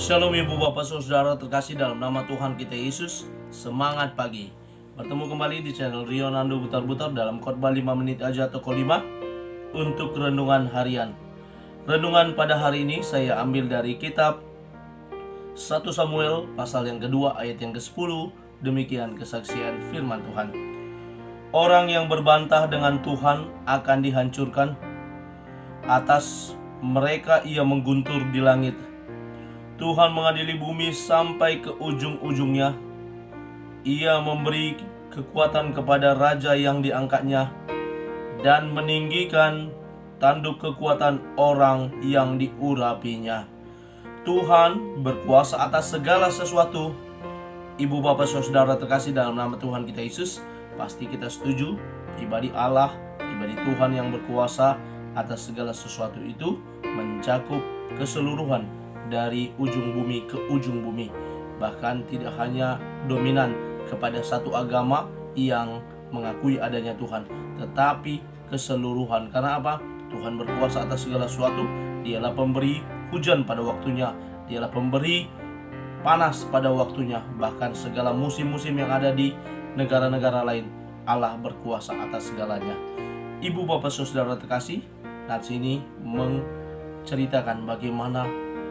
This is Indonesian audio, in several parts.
Shalom ibu bapak saudara terkasih dalam nama Tuhan kita Yesus. Semangat pagi. Bertemu kembali di channel Rio Nando Butar-Butar dalam khotbah 5 menit aja toko 5 untuk renungan harian. Renungan pada hari ini saya ambil dari kitab 1 Samuel pasal yang kedua ayat yang ke-10. Demikian kesaksian firman Tuhan. Orang yang berbantah dengan Tuhan akan dihancurkan. Atas mereka ia mengguntur di langit. Tuhan mengadili bumi sampai ke ujung-ujungnya. Ia memberi kekuatan kepada raja yang diangkatnya dan meninggikan tanduk kekuatan orang yang diurapinya. Tuhan berkuasa atas segala sesuatu. Ibu bapak saudara terkasih dalam nama Tuhan kita Yesus, pasti kita setuju pribadi Allah, pribadi Tuhan yang berkuasa atas segala sesuatu itu mencakup keseluruhan dari ujung bumi ke ujung bumi. Bahkan tidak hanya dominan kepada satu agama yang mengakui adanya Tuhan, tetapi keseluruhan. Karena apa? Tuhan berkuasa atas segala sesuatu. Dialah pemberi hujan pada waktunya, dialah pemberi panas pada waktunya. Bahkan segala musim-musim yang ada di negara-negara lain, Allah berkuasa atas segalanya. Ibu bapak saudara terkasih, nats ini menceritakan bagaimana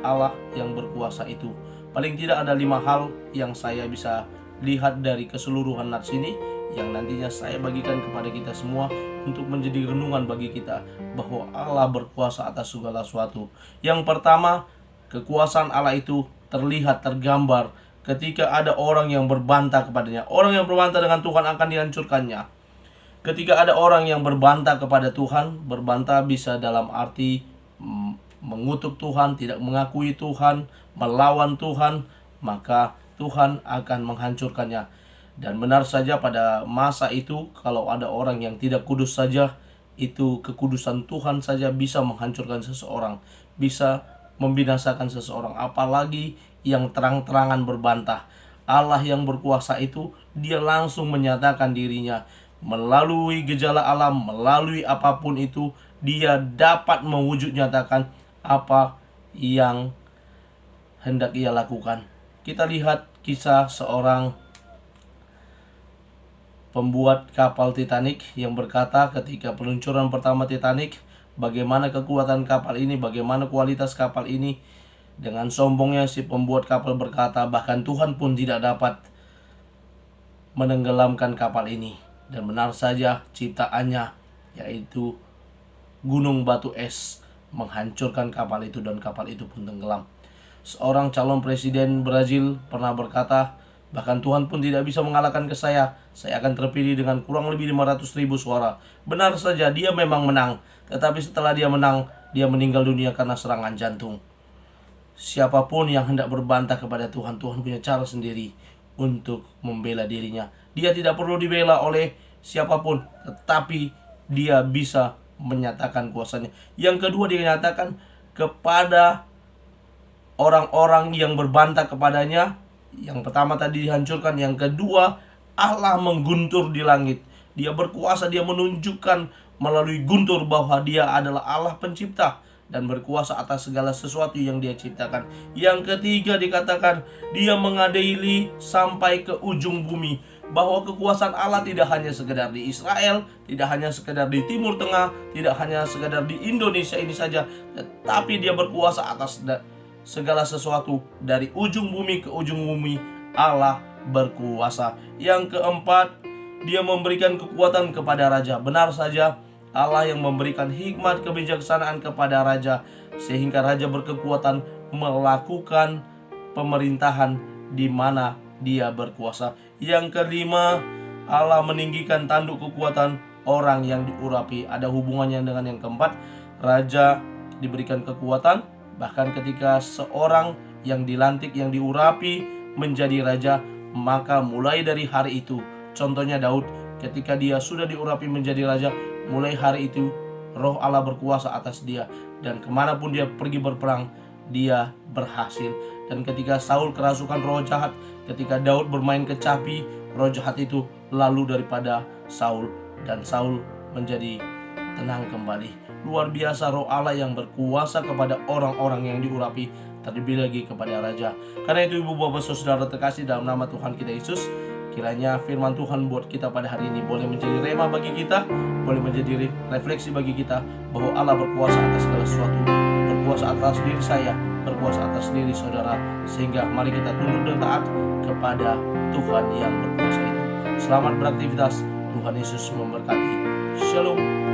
Allah yang berkuasa itu. Paling tidak ada 5 hal yang saya bisa lihat dari keseluruhan nats ini, yang nantinya saya bagikan kepada kita semua untuk menjadi renungan bagi kita bahwa Allah berkuasa atas segala sesuatu. Yang pertama, kekuasaan Allah itu terlihat, tergambar ketika ada orang yang berbantah kepadanya. Orang yang berbantah dengan Tuhan akan dihancurkannya. Ketika ada orang yang berbantah kepada Tuhan, berbantah bisa dalam arti mengutuk Tuhan, tidak mengakui Tuhan, melawan Tuhan, maka Tuhan akan menghancurkannya. Dan benar saja pada masa itu, kalau ada orang yang tidak kudus saja, itu kekudusan Tuhan saja bisa menghancurkan seseorang, bisa membinasakan seseorang, apalagi yang terang-terangan berbantah. Allah yang berkuasa itu, dia langsung menyatakan dirinya melalui gejala alam, melalui apapun itu, dia dapat mewujud nyatakan apa yang hendak ia lakukan. Kita lihat kisah seorang pembuat kapal Titanic yang berkata ketika peluncuran pertama Titanic, bagaimana kekuatan kapal ini, bagaimana kualitas kapal ini. Dengan sombongnya si pembuat kapal berkata, bahkan Tuhan pun tidak dapat menenggelamkan kapal ini. Dan benar saja ciptaannya, yaitu gunung batu es, menghancurkan kapal itu dan kapal itu pun tenggelam. Seorang calon presiden Brazil pernah berkata, bahkan Tuhan pun tidak bisa mengalahkan ke saya akan terpilih dengan kurang lebih 500.000 suara. Benar saja dia memang menang, tetapi setelah dia menang, dia meninggal dunia karena serangan jantung. Siapapun yang hendak berbantah kepada Tuhan, Tuhan punya cara sendiri untuk membela dirinya. Dia tidak perlu dibela oleh siapapun, tetapi dia bisa menyatakan kuasanya. Yang kedua, dia nyatakan kepada orang-orang yang berbantah kepadanya. Yang pertama tadi dihancurkan, yang kedua Allah mengguntur di langit. Dia berkuasa, dia menunjukkan melalui guntur bahwa dia adalah Allah pencipta dan berkuasa atas segala sesuatu yang dia ciptakan. Yang ketiga dikatakan dia mengadili sampai ke ujung bumi. Bahwa kekuasaan Allah tidak hanya sekedar di Israel, tidak hanya sekedar di Timur Tengah, tidak hanya sekedar di Indonesia ini saja, tetapi dia berkuasa atas segala sesuatu. Dari ujung bumi ke ujung bumi, Allah berkuasa. Yang keempat, dia memberikan kekuatan kepada raja. Benar saja, Allah yang memberikan hikmat kebijaksanaan kepada raja, sehingga raja berkekuatan melakukan pemerintahan di mana dia berkuasa. Yang kelima, Allah meninggikan tanduk kekuatan orang yang diurapi. Ada hubungannya dengan yang keempat. Raja diberikan kekuatan, bahkan ketika seorang yang dilantik, yang diurapi menjadi raja, maka mulai dari hari itu, contohnya Daud, ketika dia sudah diurapi menjadi raja, mulai hari itu Roh Allah berkuasa atas dia, dan kemanapun dia pergi berperang, dia berhasil. Dan ketika Saul kerasukan roh jahat, ketika Daud bermain kecapi, roh jahat itu lalu daripada Saul, dan Saul menjadi tenang kembali. Luar biasa roh Allah yang berkuasa kepada orang-orang yang diurapi terlebih lagi kepada Raja. Karena itu Ibu Bapak Saudara terkasih dalam nama Tuhan kita Yesus, kiranya firman Tuhan buat kita pada hari ini boleh menjadi rema bagi kita, boleh menjadi refleksi bagi kita bahwa Allah berkuasa atas segala sesuatu, berkuasa atas diri saya, berkuasa atas diri saudara, sehingga mari kita tunduk dan taat kepada Tuhan yang berkuasa itu. Selamat beraktivitas, Tuhan Yesus memberkati. Shalom.